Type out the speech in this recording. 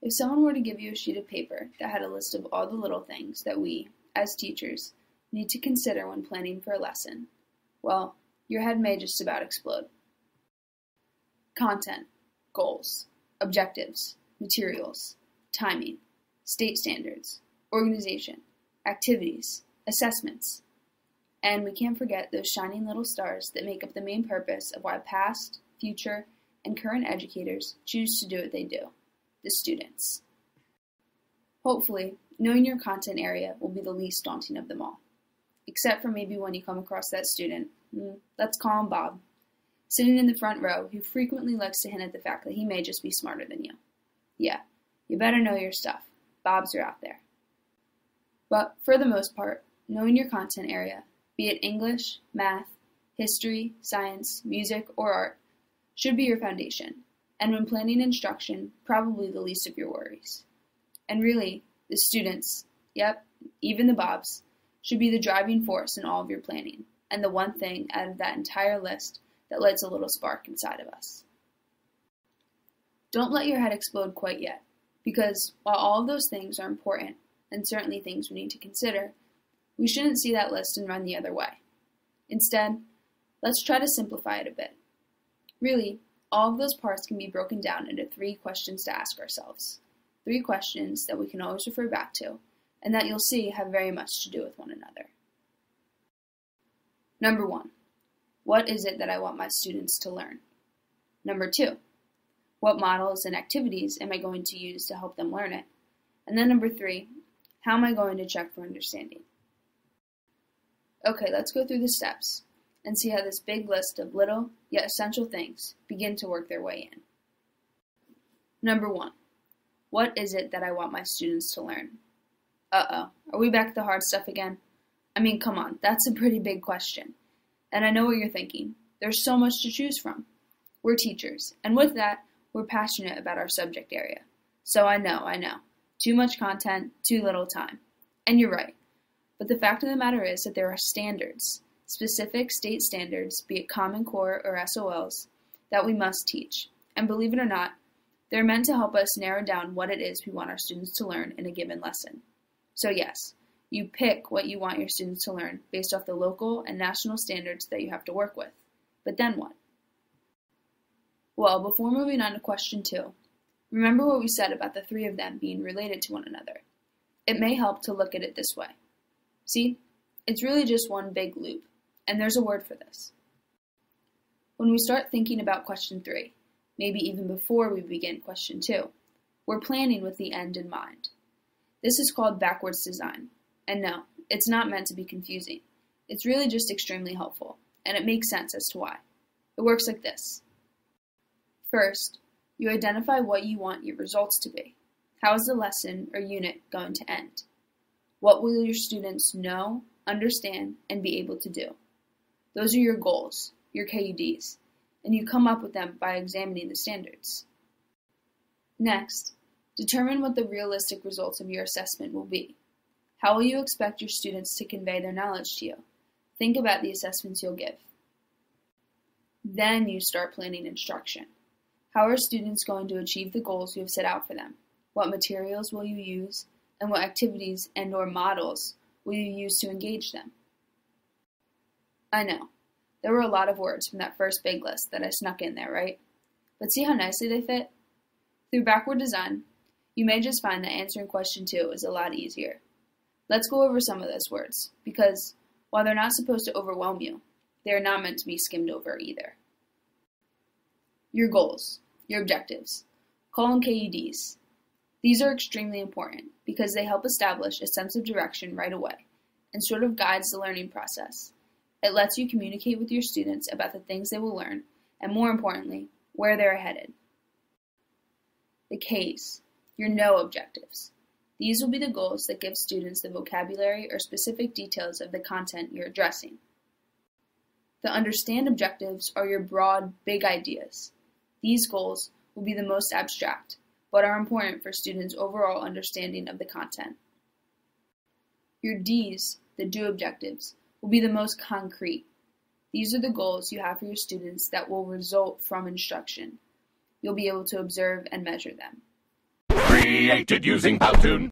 If someone were to give you a sheet of paper that had a list of all the little things that we, as teachers, need to consider when planning for a lesson, well, your head may just about explode. Content, goals, objectives, materials, timing, state standards, organization, activities, assessments, and we can't forget those shining little stars that make up the main purpose of why past, future, and current educators choose to do what they do, the students. Hopefully, knowing your content area will be the least daunting of them all, except for maybe when you come across that student, let's call him Bob, sitting in the front row who frequently likes to hint at the fact that he may just be smarter than you. Yeah, you better know your stuff. Bobs are out there. But for the most part, knowing your content area, be it English, math, history, science, music, or art, should be your foundation, and when planning instruction, probably the least of your worries. And really, the students, yep, even the Bobs, should be the driving force in all of your planning, and the one thing out of that entire list that lights a little spark inside of us. Don't let your head explode quite yet, because while all of those things are important, and certainly things we need to consider, we shouldn't see that list and run the other way. Instead, let's try to simplify it a bit. Really, all of those parts can be broken down into 3 questions to ask ourselves. 3 questions that we can always refer back to, and that you'll see have very much to do with one another. Number 1, what is it that I want my students to learn? Number 2, what models and activities am I going to use to help them learn it? And then number 3, how am I going to check for understanding? Okay, let's go through the steps and see how this big list of little yet essential things begin to work their way in. Number 1, what is it that I want my students to learn? Are we back to the hard stuff again? I mean, come on, that's a pretty big question. And I know what you're thinking. There's so much to choose from. We're teachers, and with that, we're passionate about our subject area. So I know. Too much content, too little time. And you're right. But the fact of the matter is that there are standards, specific state standards, be it Common Core or SOLs, that we must teach. And believe it or not, they're meant to help us narrow down what it is we want our students to learn in a given lesson. So yes, you pick what you want your students to learn based off the local and national standards that you have to work with. But then what? Well, before moving on to question 2, remember what we said about the 3 of them being related to one another. It may help to look at it this way. See, it's really just one big loop, and there's a word for this. When we start thinking about question 3, maybe even before we begin question 2, we're planning with the end in mind. This is called backwards design, and no, it's not meant to be confusing. It's really just extremely helpful, and it makes sense as to why. It works like this. First, you identify what you want your results to be. How is the lesson or unit going to end? What will your students know, understand, and be able to do? Those are your goals, your KUDs, and you come up with them by examining the standards. Next, determine what the realistic results of your assessment will be. How will you expect your students to convey their knowledge to you? Think about the assessments you'll give. Then you start planning instruction. How are students going to achieve the goals you have set out for them? What materials will you use? And what activities and/or models will you use to engage them? I know, there were a lot of words from that first big list that I snuck in there, right? But see how nicely they fit? Through backward design, you may just find that answering question 2 is a lot easier. Let's go over some of those words, because while they're not supposed to overwhelm you, they are not meant to be skimmed over either. Your goals, your objectives, call them KUDs. These are extremely important because they help establish a sense of direction right away and sort of guides the learning process. It lets you communicate with your students about the things they will learn and, more importantly, where they're headed. The Ks, your know objectives. These will be the goals that give students the vocabulary or specific details of the content you're addressing. The understand objectives are your broad, big ideas. These goals will be the most abstract, but are important for students' overall understanding of the content. Your Ds, the do objectives, will be the most concrete. These are the goals you have for your students that will result from instruction. You'll be able to observe and measure them. Created using Powtoon.